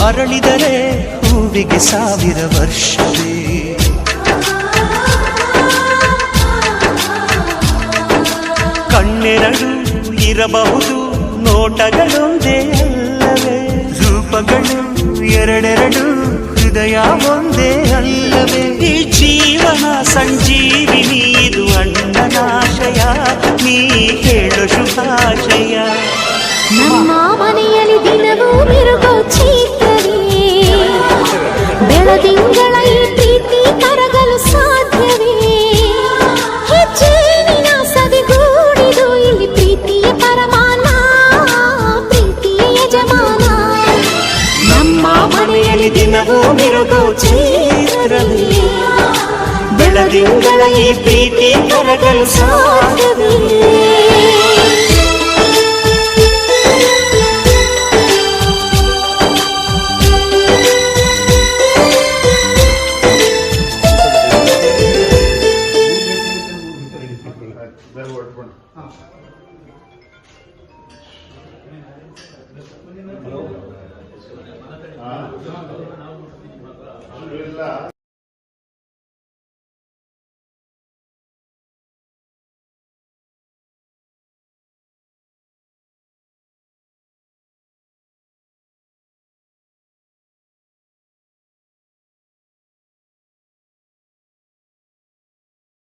ಅರಳಿದರೆ ಹೂವಿಗೆ 1000 ವರ್ಷವೇ. ಕಣ್ಣೆರಡು ಇರಬಹುದು ನೋಟಗಳೊಂದೇ ಅಲ್ಲವೇ, ರೂಪಗಳು ಎರಡೆರಡು ಹೃದಯ ಒಂದೇ ಅಲ್ಲವೇ. ಈ ಜೀವನ ಸಂಜೀವಿನಿ ಇದು ಅಣ್ಣನಾಶಯ, ನೀ ಹೇಳು ಶುಭಾಶಯ. ನಮ್ಮ ಮನೆಯಲ್ಲಿ ದಿನವೂ ಮಿರುಗೋ ಚೈತ್ರವೇ, ಬೆಳದಿಂಗಳ ಈ ಪ್ರೀತಿ ಕರಗಲು ಸಾಧ್ಯವೇ. ಹೆಚ್ಚೇನಿನ ಸವಿಗೂಡಿದು ಇಲ್ಲಿ ಪ್ರೀತಿಯ ಪರಮಾನ, ಪ್ರೀತಿಯ ಯಜಮಾನ. ನಮ್ಮ ಮನೆಯಲ್ಲಿ ದಿನವೂ ಮಿರುಗೋ ಚೈತ್ರವೇ, ಬೆಳದಿಂಗಳ ಈ ಪ್ರೀತಿ ಕರಗಲು ಸಾಧ್ಯವೇ. Hello.